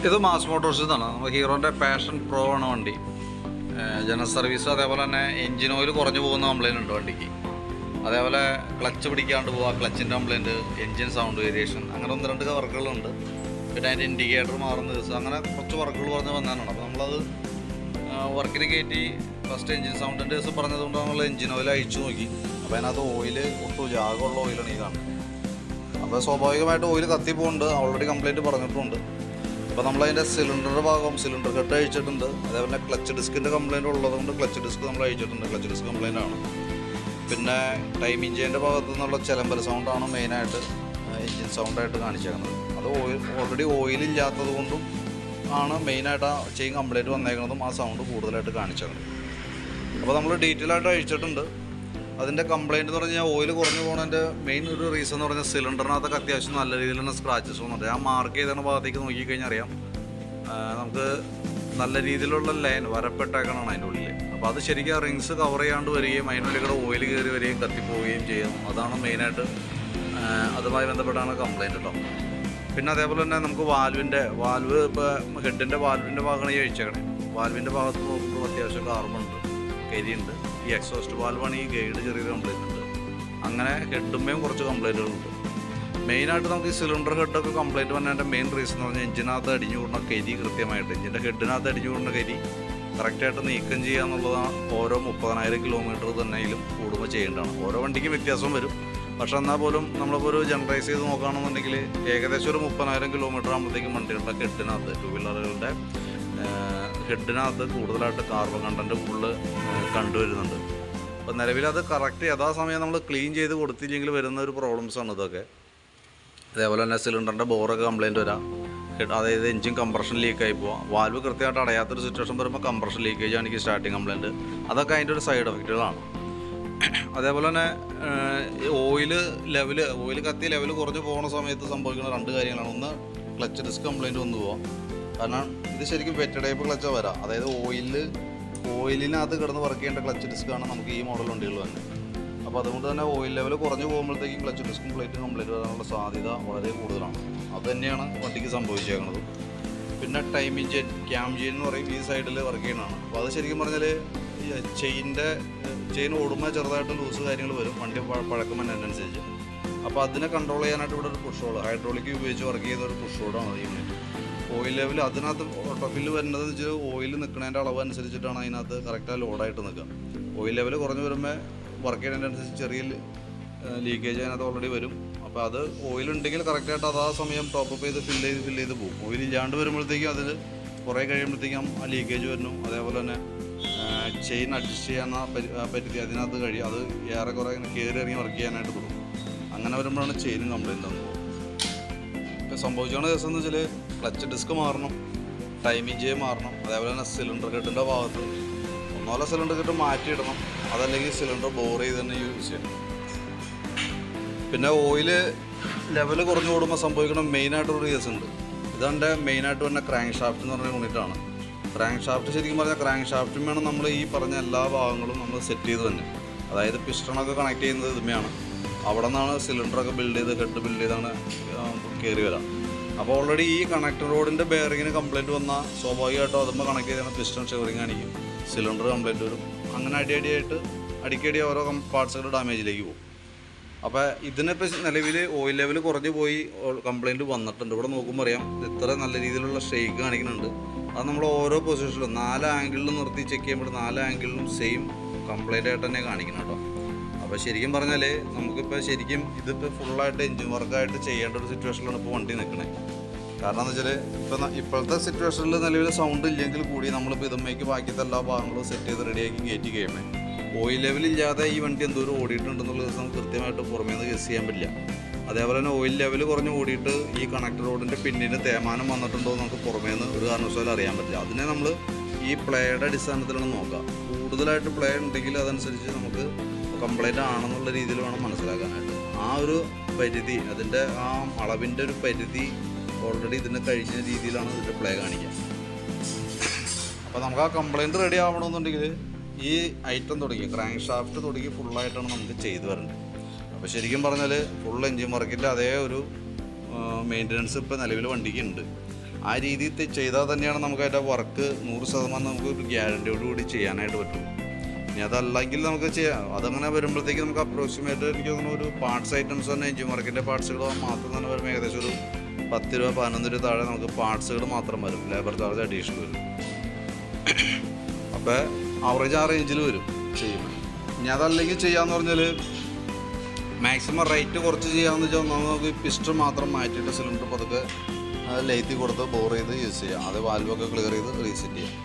ഇത് മാസ് മോട്ടോഴ്സിൽ നിന്നാണ്. നമ്മൾ ഹീറോൻ്റെ പാഷൻ പ്രോ ആണ് വണ്ടി. ജനറൽ സർവീസ്, അതേപോലെ തന്നെ എൻജിൻ ഓയിൽ കുറഞ്ഞു പോകുന്ന കംപ്ലയിൻ്റ് ഉണ്ട് വണ്ടിക്ക്. അതേപോലെ ക്ലച്ച് പിടിക്കാണ്ട് പോവുക, ക്ലച്ചിൻ്റെ കംപ്ലയിൻറ്റ്, എൻജിൻ സൗണ്ട് വേരിയേഷൻ, അങ്ങനെ 1-2 വർക്കുകളുണ്ട്. പിന്നെ അതിൻ്റെ ഇൻഡിക്കേറ്റർ മാറുന്ന ദിവസം, അങ്ങനെ കുറച്ച് വർക്കുകൾ പറഞ്ഞ് വന്നതാണ്. അപ്പോൾ നമ്മളത് വർക്കിന് കയറ്റി ഫസ്റ്റ് എൻജിൻ സൗണ്ടിൻ്റെ ദിവസം പറഞ്ഞതുകൊണ്ട് നമ്മൾ എൻജിൻ ഓയിൽ അഴിച്ചു നോക്കി. അപ്പോൾ അതിനകത്ത് ഓയിൽ ഒട്ടും ജാഗമുള്ള ഓയിലാണ് ഈ കാണുന്നത്. അപ്പോൾ സ്വാഭാവികമായിട്ട് ഓയിൽ കത്തിപ്പോണ്ട്, ഓൾറെഡി കംപ്ലയിൻറ്റ് പറഞ്ഞിട്ടുണ്ട്. അപ്പോൾ നമ്മളതിൻ്റെ സിലിണ്ടറിൻ്റെ ഭാഗം, സിലിണ്ടർ കെട്ട് അഴിച്ചിട്ടുണ്ട്. അതേപോലെ ക്ലച്ച് ഡിസ്കിൻ്റെ കംപ്ലയിൻറ്റ് ഉള്ളതുകൊണ്ട് ക്ലച്ച് ഡിസ്ക് നമ്മൾ അഴിച്ചിട്ടുണ്ട്. ക്ലച്ച് ഡിസ്ക് കംപ്ലയിൻ്റ് ആണ്. പിന്നെ ടൈമിംഗ് ചെയിൻ്റെ ഭാഗത്തു നിന്നുള്ള ചിലമ്പൽ സൗണ്ടാണ് മെയിനായിട്ട് എൻജിൻ സൗണ്ടായിട്ട് കാണിച്ചേക്കുന്നത്. അത് ഓൾറെഡി ഓയിലില്ലാത്തത് കൊണ്ടും ആണ് മെയിനായിട്ട് ആ ചെയിൻ കംപ്ലയിൻറ്റ് വന്നേക്കുന്നതും ആ സൗണ്ട് കൂടുതലായിട്ട് കാണിച്ചേക്കുന്നത്. അപ്പോൾ നമ്മൾ ഡീറ്റെയിൽ ആയിട്ട് അഴിച്ചിട്ടുണ്ട്. അതിൻ്റെ കംപ്ലയിൻറ്റ് എന്ന് പറഞ്ഞാൽ ഓയിൽ കുറഞ്ഞു പോകുന്നതിൻ്റെ മെയിൻ ഒരു റീസൺ എന്ന് പറഞ്ഞാൽ സിലിണ്ടറിനകത്തൊക്കെ അത്യാവശ്യം നല്ല രീതിയിൽ തന്നെ സ്ക്രാച്ചസ് വന്നിട്ട് ആ മാർക്ക് ചെയ്ത ഭാഗത്തേക്ക് നോക്കിക്കഴിഞ്ഞാൽ അറിയാം, നമുക്ക് നല്ല രീതിയിലുള്ള ലൈൻ വരപ്പെട്ടേക്കണമാണ് അതിൻ്റെ ഉള്ളിൽ. അപ്പോൾ അത് ശരിക്കും റിങ്സ് കവർ ചെയ്യാണ്ട് വരികയും അതിനുള്ളിൽ കൂടെ ഓയിൽ കയറി വരികയും കത്തിപ്പോവുകയും ചെയ്യും. അതാണ് മെയിനായിട്ട് അതുമായി ബന്ധപ്പെട്ടാണ് കംപ്ലയിൻറ്റ് കേട്ടോ. പിന്നെ അതേപോലെ തന്നെ നമുക്ക് വാൽവ് ഇപ്പോൾ ഹെഡിൻ്റെ വാൽവിൻ്റെ ഭാഗമാണ് ഈ അഴിച്ചേക്കണേ. വാൽവിൻ്റെ ഭാഗത്ത് നോക്കുമ്പോൾ അത്യാവശ്യം കാർബണുണ്ട്, കരിയുണ്ട്. ഈ എക്സോസ്റ്റ് വാൽവാണ് ഈ ഗൈഡ് ചെറിയൊരു കംപ്ലയിൻ്റ് ഉണ്ട്. അങ്ങനെ ഹെഡുമ്മേയും കുറച്ച് കംപ്ലയിൻറ്റുകളുണ്ട്. മെയിനായിട്ട് നമുക്ക് ഈ സിലിണ്ടർ ഹെഡൊക്കെ കംപ്ലയിൻറ്റ് വന്നതിൻ്റെ മെയിൻ റീസൺ എന്ന് പറഞ്ഞാൽ എഞ്ചിനകത്ത് അടിഞ്ഞു കൂടുന്ന കരി കൃത്യമായിട്ട്, എഞ്ചിൻ്റെ ഹെഡിനകത്ത് അടിഞ്ഞു കൂടുന്ന കരി കറക്റ്റായിട്ട് നീക്കം ചെയ്യുക എന്നുള്ളതാണ് ഓരോ 30,000 കിലോമീറ്റർ തന്നെയും കൂടുമ്പോൾ ചെയ്യേണ്ടതാണ്. ഓരോ വണ്ടിക്കും വ്യത്യാസം വരും. പക്ഷേ എന്നാൽ പോലും നമ്മളിപ്പോൾ ഒരു ജനറൈസ് ചെയ്ത് നോക്കുകയാണെന്നുണ്ടെങ്കിൽ ഏകദേശം ഒരു 30,000 കിലോമീറ്റർ ആകുമ്പോഴത്തേക്കും വണ്ടികളുടെ ഹെഡിനകത്ത്, 2 വീലറുകളുടെ ഹെഡിനകത്ത് കൂടുതലായിട്ട് കാർബൺ കണ്ടൻറ്റ് ഫുള്ള് കണ്ടുവരുന്നുണ്ട്. അപ്പോൾ നിലവിലത് കറക്റ്റ് യഥാസമയം നമ്മൾ ക്ലീൻ ചെയ്ത് കൊടുത്തില്ലെങ്കിൽ വരുന്ന ഒരു പ്രോബ്ലംസാണ് ഇതൊക്കെ. അതേപോലെ തന്നെ സിലിണ്ടറിൻ്റെ ബോറൊക്കെ കംപ്ലയിൻറ്റ് വരാം, അതായത് എഞ്ചിൻ കംപ്രഷൻ ലീക്കായി പോവാം. വാൽവ് കൃത്യമായിട്ട് അടയാത്തൊരു സിറ്റുവേഷൻ വരുമ്പോൾ കംപ്രഷൻ ലീക്കേജ് ആണ് എനിക്ക് സ്റ്റാർട്ടിങ് കംപ്ലയിൻറ്റ്. അതൊക്കെ അതിൻ്റെ ഒരു സൈഡ് എഫക്റ്റുകളാണ്. അതേപോലെ തന്നെ ഓയിൽ കത്തി ലെവൽ കുറഞ്ഞ് പോകുന്ന സമയത്ത് സംഭവിക്കുന്ന 2 കാര്യങ്ങളാണ്. ഒന്ന്, ക്ലച്ച് ഡിസ്ക് കംപ്ലയിൻറ്റ് വന്നു പോകാം. കാരണം ഇത് ശരിക്കും വെറ്റ് ടൈപ്പ് ക്ലച്ചാണ് വരാം. അതായത് ഓയിലിനകത്ത് കിടന്ന് വർക്ക് ചെയ്യേണ്ട ക്ലച്ച് ഡിസ്ക്കാണ് നമുക്ക് ഈ മോഡൽ വണ്ടികൾ തന്നെ. അപ്പോൾ അതുകൊണ്ട് തന്നെ ഓയിൽ ലെവൽ കുറഞ്ഞു പോകുമ്പോഴത്തേക്കും ക്ലച്ച് ഡിസ്കും പ്ലേറ്റും കംപ്ലയിൻറ്റ് വരാനുള്ള സാധ്യത വളരെ കൂടുതലാണ്. അത് തന്നെയാണ് വണ്ടിക്ക് സംഭവിച്ചേക്കുന്നത്. പിന്നെ ടൈമിംഗ് ക്യാം ചെയിൻ എന്ന് പറയും, ഈ സൈഡിൽ വർക്ക് ചെയ്യുന്നതാണ്. അപ്പോൾ അത് ശരിക്കും പറഞ്ഞാൽ ചെയിൻ ഓടുമ്പോൾ ചെറുതായിട്ട് ലൂസ് കാര്യങ്ങൾ വരും വണ്ടി പഴക്കം വരുന്നതിനനുസരിച്ച്. അപ്പോൾ അതിനെ കൺട്രോൾ ചെയ്യാനായിട്ട് ഇവിടെ ഒരു പുഷ് ഹോൾ, ഹൈഡ്രോളിക് ഉപയോഗിച്ച് വർക്ക് ചെയ്ത ഒരു പുഷ് ഹോളാണ് ഈ യൂണിറ്റ്. ഓയിൽ ലെവൽ അതിനകത്ത് ഓട്ടോഫിൽ വരുന്നതെന്ന് വെച്ചാൽ ഓയിൽ നിൽക്കുന്നതിൻ്റെ അളവ് അനുസരിച്ചിട്ടാണ് അതിനകത്ത് കറക്റ്റായി ലോഡായിട്ട് നിൽക്കുക. ഓയിൽ ലെവൽ കുറഞ്ഞ് വരുമ്പോൾ വർക്ക് ചെയ്യുന്നതിനനുസരിച്ച് ചെറിയ ലീക്കേജ് അതിനകത്ത് ഓൾറെഡി വരും. അപ്പോൾ അത് ഓയിലുണ്ടെങ്കിൽ കറക്റ്റായിട്ട് അതാ സമയം ടോപ്പപ്പ് ചെയ്ത് ഫില്ല് ചെയ്ത് പോകും. ഓയിൽ ഇല്ലാണ്ട് വരുമ്പോഴത്തേക്കും അതിൽ കുറേ കഴിയുമ്പോഴത്തേക്കും ആ ലീക്കേജ് വരുന്നു. അതേപോലെ തന്നെ ചെയിൻ അഡ്ജസ്റ്റ് ചെയ്യാൻ പറ്റി അതിനകത്ത് കഴിയും. അത് ഏറെക്കുറെ ഇങ്ങനെ കയറി ഇറങ്ങി വർക്ക് ചെയ്യാനായിട്ട് തുടങ്ങും. അങ്ങനെ വരുമ്പോഴാണ് ചെയിനും കംപ്ലയിൻ്റ് വന്നു പോകും. ഇപ്പോൾ സംഭവിച്ചുകൊണ്ട ദിവസം എന്ന് വെച്ചാൽ ക്ലച്ച് ഡിസ്ക് മാറണം, ടൈമിംഗ് ചെയിൻ മാറണം. അതേപോലെ തന്നെ സിലിണ്ടർ കെട്ടിൻ്റെ ഭാഗത്ത് ഒന്നോലെ സിലിണ്ടർ കെട്ട് മാറ്റിയിടണം, അതല്ലെങ്കിൽ സിലിണ്ടർ ബോർ ചെയ്ത് തന്നെ യൂസ് ചെയ്യണം. പിന്നെ ഓയിൽ ലെവൽ കുറഞ്ഞു കൂടുമ്പോൾ സംഭവിക്കണം മെയിനായിട്ടൊരു റീസൺ ഉണ്ട്. ഇതെൻ്റെ മെയിനായിട്ട് തന്നെ ക്രാങ്ക് ഷാഫ്റ്റ് എന്ന് പറഞ്ഞ യൂണിറ്റാണ്. ക്രാങ്ക് ഷാഫ്റ്റ് ശരിക്കും പറഞ്ഞാൽ ക്രാങ്ക് ഷാഫ്റ്റും വേണം നമ്മൾ ഈ പറഞ്ഞ എല്ലാ ഭാഗങ്ങളും നമ്മൾ സെറ്റ് ചെയ്ത് തന്നെ. അതായത് പിസ്റ്റണൊക്കെ കണക്ട് ചെയ്യുന്നത് ഇതുമയാണ്. അവിടെ നിന്നാണ് സിലിണ്ടറൊക്കെ ബിൽഡ് ചെയ്ത് ഹെഡ് ബിൽഡ് ചെയ്താണ് കയറി വരാം. അപ്പോൾ ഓൾറെഡി ഈ കണക്ടർ റോഡിൻ്റെ ബെയറിങ്ങിന് കംപ്ലയിൻറ്റ് വന്നാൽ സ്വാഭാവികമായിട്ടും അതുമ്പോൾ കണക്ട് ചെയ്താണ് പിസ്റ്റൺ ഷെവറിങ് കാണിക്കും, സിലിണ്ടർ കംപ്ലയിൻറ്റ് വരും. അങ്ങനെ അടിക്കടി ഓരോ പാർട്സുകൾ ഡാമേജിലേക്ക് പോകും. അപ്പോൾ ഇതിനിപ്പോൾ നിലവിൽ ഓയിൽ ലെവൽ കുറഞ്ഞു പോയി കംപ്ലയിൻറ്റ് വന്നിട്ടുണ്ട്. ഇവിടെ നോക്കുമ്പോൾ അറിയാം ഇത്ര നല്ല രീതിയിലുള്ള ഷെയ്ക്ക് കാണിക്കുന്നുണ്ട്. അത് നമ്മൾ ഓരോ പൊസിഷനിലും 4 ആംഗിളിലും നിർത്തി ചെക്ക് ചെയ്യുമ്പോൾ 4 ആംഗിളിലും സെയിം കംപ്ലയിൻ്റ് ആയിട്ട് തന്നെ കാണിക്കണം കേട്ടോ. അപ്പോൾ ശരിക്കും പറഞ്ഞാൽ നമുക്കിപ്പോൾ ശരിക്കും ഇതിപ്പോൾ ഫുള്ളായിട്ട് എൻജിൻ വർക്കായിട്ട് ചെയ്യേണ്ട ഒരു സിറ്റുവേഷനിലാണ് ഇപ്പോൾ വണ്ടി നിൽക്കണേ. കാരണം എന്ന് വെച്ചാൽ ഇപ്പോഴത്തെ സിറ്റുവേഷനിൽ നിലവിൽ സൗണ്ട് ഇല്ലെങ്കിൽ കൂടി നമ്മളിപ്പോൾ ഇതുമ്മേക്ക് ബാക്കിയത്തെ എല്ലാ ഭാഗങ്ങളും സെറ്റ് ചെയ്ത് റെഡിയാക്കി കയറ്റി കഴിയുമ്പോൾ ഓയിൽ ലെവലില്ലാതെ ഈ വണ്ടി എന്തോരം ഓടിയിട്ടുണ്ടെന്നുള്ള ദിവസം നമുക്ക് കൃത്യമായിട്ട് പുറമേ നിന്ന് ഗസ് ചെയ്യാൻ പറ്റില്ല. അതേപോലെ തന്നെ ഓയിൽ ലെവൽ കുറഞ്ഞ് ഓടിയിട്ട് ഈ കണക്ടർ റോഡിൻ്റെ പിന്നിന് തേമാനം വന്നിട്ടുണ്ടോ എന്ന് നമുക്ക് പുറമേ നിന്ന് ഒരു കാരണവശാലും അറിയാൻ പറ്റില്ല. അതിനെ നമ്മൾ ഈ പ്ലേയുടെ അടിസ്ഥാനത്തിലാണ് നോക്കുക. കൂടുതലായിട്ട് പ്ലേ ഉണ്ടെങ്കിൽ അതനുസരിച്ച് നമുക്ക് കംപ്ലൈൻറ്റ് ആണെന്നുള്ള രീതിയിൽ വേണം മനസ്സിലാക്കാനായിട്ട്. ആ ഒരു പരിധി, അതിൻ്റെ ആ അളവിൻ്റെ ഒരു പരിധി ഓൾറെഡി ഇതിനെ കഴിഞ്ഞ രീതിയിലാണ് ഇതിൻ്റെ പ്ലേ കാണിക്കുക. അപ്പോൾ നമുക്ക് ആ കംപ്ലയിൻറ്റ് റെഡി ആവണമെന്നുണ്ടെങ്കിൽ ഈ ഐറ്റം തുടങ്ങി ക്രാങ്ക് ഷാഫ്റ്റ് തുടങ്ങി ഫുള്ളായിട്ടാണ് നമുക്ക് ചെയ്തു വരേണ്ടത്. അപ്പോൾ ശരിക്കും പറഞ്ഞാൽ ഫുൾ എൻജിൻ വർക്കിൻ്റെ അതേ ഒരു മെയിൻ്റനൻസ് ഇപ്പോൾ നിലവിൽ വണ്ടിക്ക് ഉണ്ട്. ആ രീതിയിൽ ചെയ്താൽ തന്നെയാണ് നമുക്ക് അതിൻ്റെ വർക്ക് 100% നമുക്ക് ഒരു ഗ്യാരണ്ടിയോടുകൂടി ചെയ്യാനായിട്ട് പറ്റും. ഇനി അതല്ലെങ്കിൽ നമുക്ക് ചെയ്യാം. അതങ്ങനെ വരുമ്പോഴത്തേക്ക് നമുക്ക് അപ്രോക്സിമേറ്റ് എനിക്ക് തോന്നുന്നു ഒരു പാർട്സ് ഐറ്റംസ് തന്നെ എഞ്ചിൻ വർക്കിൻ്റെ പാർട്സുകൾ മാത്രം തന്നെ വരുമ്പോൾ ഏകദേശം ഒരു 10 രൂപ 11 രൂപ താഴെ നമുക്ക് പാർട്സുകൾ മാത്രം വരും. ലേബർ ചാർജ് അഡീഷണൽ വരും. അപ്പോൾ ആവറേജ് ആ റേഞ്ചിൽ വരും ചെയ്യുമ്പോൾ. ഇനി അതല്ലെങ്കിൽ ചെയ്യാമെന്ന് പറഞ്ഞാൽ മാക്സിമം റേറ്റ് കുറച്ച് ചെയ്യാമെന്ന് വെച്ചാൽ നമുക്ക് പിസ്റ്റൺ മാത്രം മാറ്റിയിട്ട് സിലിണ്ടർ പതുക്കെ ലൈത്തി കൊടുത്ത് ബോർ ചെയ്ത് യൂസ് ചെയ്യാം. അത് വാൽവൊക്കെ ക്ലിയർ ചെയ്ത് റീസെറ്റ് ചെയ്യാം.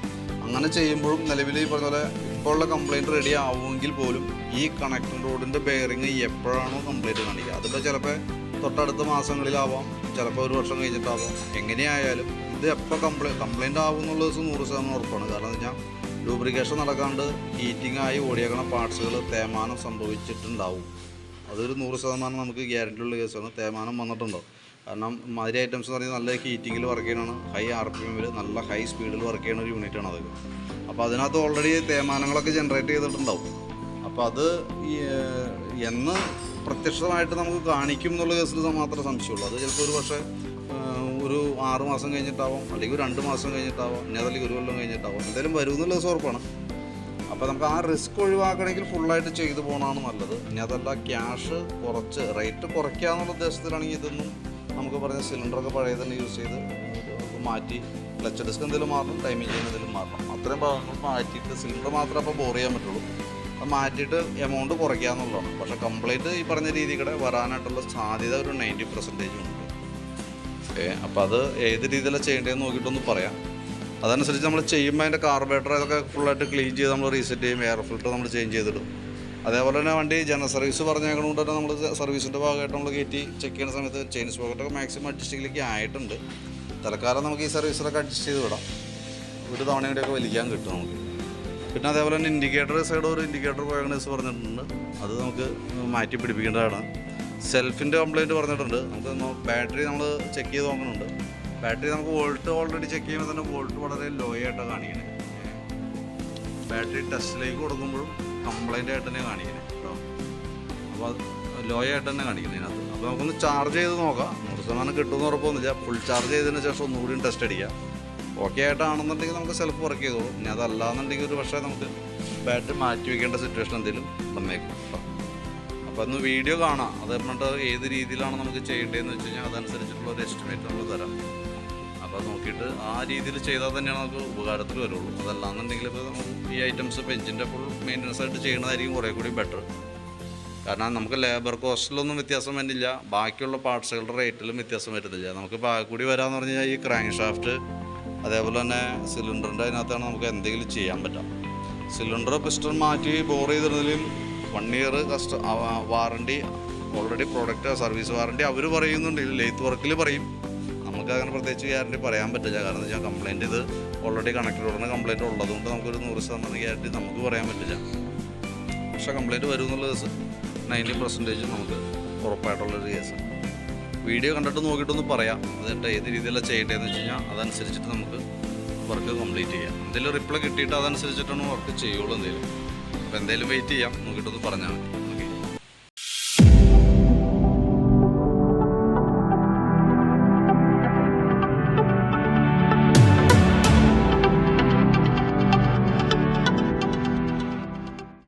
അങ്ങനെ ചെയ്യുമ്പോഴും നിലവിൽ ഈ പറഞ്ഞ പോലെ ഇപ്പോൾ ഉള്ള കംപ്ലയിൻറ്റ് റെഡി ആവുമെങ്കിൽ പോലും ഈ കണക്റ്റിംഗ് റോഡിൻ്റെ ബെയറിങ് എപ്പോഴാണോ കംപ്ലൈൻറ്റ് കാണിക്കുക, അതിപ്പോൾ ചിലപ്പോൾ തൊട്ടടുത്ത മാസങ്ങളിലാവാം, ചിലപ്പോൾ ഒരു വർഷം കഴിഞ്ഞിട്ടാവാം. എങ്ങനെയായാലും ഇത് എപ്പോൾ കംപ്ലൈൻറ്റ് ആവും എന്നുള്ള ദിവസം 100% ഉറപ്പാണ്. കാരണം എന്ന് വെച്ചാൽ ലൂബ്രിക്കേഷൻ നടക്കാണ്ട് ഹീറ്റിംഗ് ആയി ഓടിയേക്കണ പാർട്സുകൾ തേയ്മാനം സംഭവിച്ചിട്ടുണ്ടാവും. അതൊരു 100% നമുക്ക് ഗ്യാരണ്ടി ഉള്ള കേസാണ്. തേയ്മാനം വന്നിട്ടുണ്ടാവും. കാരണം മധുര ഐറ്റംസ് എന്ന് പറഞ്ഞാൽ നല്ല ഹീറ്റിങ്ങിൽ വർക്ക് ചെയ്യണതാണ്, ഹൈ RPM നല്ല ഹൈ സ്പീഡിൽ വർക്ക് ചെയ്യുന്ന ഒരു യൂണിറ്റാണ് അതൊക്കെ. അപ്പോൾ അതിനകത്ത് ഓൾറെഡി തേയ്മാനങ്ങളൊക്കെ ജനറേറ്റ് ചെയ്തിട്ടുണ്ടാവും. അപ്പോൾ അത് എന്ന് പ്രത്യക്ഷമായിട്ട് നമുക്ക് കാണിക്കും എന്നുള്ള കേസിൽ മാത്രമേ സംശയമുള്ളൂ. അത് ചിലപ്പോൾ ഒരു പക്ഷേ ഒരു 6 മാസം കഴിഞ്ഞിട്ടാവാം, അല്ലെങ്കിൽ ഒരു 2 മാസം കഴിഞ്ഞിട്ടാവാം, ഇനി അതല്ലെങ്കിൽ ഒരു കൊല്ലം കഴിഞ്ഞിട്ടാവാം, എന്തായാലും വരും എന്നുള്ള ദിവസം ഉറപ്പാണ്. അപ്പോൾ നമുക്ക് ആ റിസ്ക് ഒഴിവാക്കണമെങ്കിൽ ഫുള്ളായിട്ട് ചെയ്തു പോകണമാണ് നല്ലത്. ഇനി അതല്ല ക്യാഷ് കുറച്ച് റേറ്റ് കുറയ്ക്കുക എന്നുള്ള ഉദ്ദേശത്തിലാണെങ്കിൽ ഇതൊന്നും നമുക്ക് പറഞ്ഞ സിലിണ്ടറൊക്കെ പഴയ തന്നെ യൂസ് ചെയ്ത് മാറ്റി ക്ലച്ച് ഡിസ്ക് എന്തെങ്കിലും മാറണം, ടൈമിംഗ് ചെയ്യുന്ന എന്തെങ്കിലും മാറണം. അത്രയും ഭാഗങ്ങൾ മാറ്റിയിട്ട് സിലിണ്ടർ മാത്രമേ അപ്പോൾ ബോർ ചെയ്യാൻ പറ്റുള്ളൂ. അത് മാറ്റിയിട്ട് എമൗണ്ട് കുറയ്ക്കുക എന്നുള്ളതാണ്. പക്ഷേ കംപ്ലൈൻറ്റ് ഈ പറഞ്ഞ രീതിയിൽ കൂടെ വരാനായിട്ടുള്ള സാധ്യത ഒരു 90% ഉണ്ട്. അപ്പോൾ അത് ഏത് രീതിയിലാണ് ചെയ്യേണ്ടതെന്ന് നോക്കിയിട്ടൊന്ന് പറയാം. അതനുസരിച്ച് നമ്മൾ ചെയ്യുമ്പോൾ അതിൻ്റെ കാർബറേറ്റർ അതൊക്കെ ഫുള്ളായിട്ട് ക്ലീൻ ചെയ്ത് നമ്മൾ റീസെറ്റ് ചെയ്യും. എയർ ഫിൽറ്റർ നമ്മൾ ചേഞ്ച് ചെയ്തിടും. അതേപോലെ തന്നെ വണ്ടി ജനറൽ സർവീസ് പറഞ്ഞേക്കണോണ്ട് തന്നെ നമ്മൾ സർവീസിൻ്റെ ഭാഗമായിട്ട് നമ്മൾ കയറ്റി ചെക്ക് ചെയ്യുന്ന സമയത്ത് ചെയിൻ സ്പോക്കറ്റൊക്കെ മാക്സിമം അഡ്ജസ്റ്റിങ്ങിലേക്ക് ആയിട്ടുണ്ട്. തൽക്കാലം നമുക്ക് ഈ സർവീസിലൊക്കെ അഡ്ജസ്റ്റ് ചെയ്ത് വിടാം. ഒരു തവണ കൂടെയൊക്കെ വലിക്കാൻ കിട്ടും നമുക്ക്. പിന്നെ അതേപോലെ തന്നെ ഇൻഡിക്കേറ്റർ സൈഡ് ഒരു ഇൻഡിക്കേറ്റർ പോയണേഴ്സ് പറഞ്ഞിട്ടുണ്ട്. അത് നമുക്ക് മാറ്റി പിടിപ്പിക്കേണ്ടതാണ്. സെൽഫിൻ്റെ കംപ്ലയിൻറ്റ് പറഞ്ഞിട്ടുണ്ട്. നമുക്ക് ബാറ്ററി നമ്മൾ ചെക്ക് ചെയ്ത് നോക്കുന്നുണ്ട്. ബാറ്ററി നമുക്ക് വോൾട്ട് ഓൾറെഡി ചെക്ക് ചെയ്യുമ്പോൾ തന്നെ വോൾട്ട് വളരെ ലോ ആയിട്ടാണ് കാണിക്കുന്നത്. ബാറ്ററി ടെസ്റ്റിലേക്ക് കൊടുക്കുമ്പോഴും കംപ്ലൈൻ്റ് ആയിട്ട് തന്നെ കാണിക്കുന്നത് കേട്ടോ. അപ്പോൾ അത് ലോ ആയിട്ട് തന്നെ കാണിക്കുന്നത് ഇതിനകത്ത്. അപ്പോൾ നമുക്കൊന്ന് ചാർജ് ചെയ്ത് നോക്കാം. 100% കിട്ടുമെന്ന് ഉറപ്പൊന്നുമില്ല. ഫുൾ ചാർജ് ചെയ്തതിന് ശേഷം ഒന്നുകൂടി ടെസ്റ്റ് അടിക്കാം. ഓക്കെ ആയിട്ടാണെന്നുണ്ടെങ്കിൽ നമുക്ക് സെൽഫ് വർക്ക് ചെയ്തോളൂ. ഇനി അതല്ലാന്നുണ്ടെങ്കിൽ ഒരു പക്ഷേ നമുക്ക് ബാറ്ററി മാറ്റി വയ്ക്കേണ്ട സിറ്റുവേഷൻ എന്തെങ്കിലും വന്നേക്കും കേട്ടോ. അപ്പോൾ ഒന്ന് വീഡിയോ കാണാം. അത് പറഞ്ഞിട്ട് ഏത് രീതിയിലാണ് നമുക്ക് ചെയ്യേണ്ടതെന്ന് വെച്ച് കഴിഞ്ഞാൽ അതനുസരിച്ചിട്ടുള്ള ഒരു എസ്റ്റിമേറ്റ് നമ്മൾ തരാം. അപ്പോൾ നോക്കിയിട്ട് ആ രീതിയിൽ ചെയ്താൽ തന്നെയാണ് നമുക്ക് ഉപകാരത്തിൽ വരുള്ളൂ. അതല്ലാന്നുണ്ടെങ്കിൽ ഇപ്പോൾ ഈ ഐറ്റംസ് ഇപ്പോൾ എഞ്ചിൻ്റെ ഫുൾ മെയിൻ്റനൻസ് ആയിട്ട് ചെയ്യുന്നതായിരിക്കും കുറേ കൂടി ബെറ്റർ. കാരണം നമുക്ക് ലേബർ കോസ്റ്റിലൊന്നും വ്യത്യാസം വരുന്നില്ല, ബാക്കിയുള്ള പാർട്സുകളുടെ റേറ്റിലും വ്യത്യാസം വരുന്നില്ല. നമുക്ക് കൂടി വരാമെന്ന് പറഞ്ഞു കഴിഞ്ഞാൽ ഈ ക്രാങ്ക് ഷാഫ്റ്റ് അതേപോലെ തന്നെ സിലിണ്ടറിൻ്റെ അതിനകത്താണ് നമുക്ക് എന്തെങ്കിലും ചെയ്യാൻ പറ്റാം. സിലിണ്ടർ പിസ്റ്റൺ മാറ്റി ബോർ ചെയ്തിരുന്നതിലും 1 year warranty already product service warranty അവർ പറയുന്നുണ്ട്. ലെയ്ത്ത് വർക്കിൽ പറയും. നമുക്ക് അങ്ങനെ പ്രത്യേകിച്ച് ഗ്യാരണ്ടി പറയാൻ പറ്റില്ല. കാരണം എന്താ വെച്ചാൽ കംപ്ലയിൻറ്റ് ഇത് ഓൾറെഡി കണക്റ്റഡോടെ കംപ്ലയിൻറ്റ് ഉള്ളതുകൊണ്ട് നമുക്കൊരു 100% ഗ്യാരണ്ടി നമുക്ക് പറയാൻ പറ്റില്ല. പക്ഷേ കംപ്ലയിൻറ്റ് വരും എന്നുള്ള കേസ് 90% നമുക്ക് ഉറപ്പായിട്ടുള്ളൊരു കേസ്. വീഡിയോ കണ്ടിട്ട് നോക്കിയിട്ടൊന്ന് പറയാം. എന്നിട്ട് ഏത് രീതിയിലാണ് ചെയ്യേണ്ടതെന്ന് വെച്ച് കഴിഞ്ഞാൽ അതനുസരിച്ചിട്ട് നമുക്ക് വർക്ക് കംപ്ലീറ്റ് ചെയ്യാം. എന്തെങ്കിലും റിപ്ലൈ കിട്ടിയിട്ട് അതനുസരിച്ചിട്ടാണ് വർക്ക് ചെയ്യുള്ളൂ എന്തെങ്കിലും. അപ്പോൾ എന്തെങ്കിലും വെയിറ്റ് ചെയ്യാം, നോക്കിയിട്ടൊന്ന് പറഞ്ഞാൽ മതി.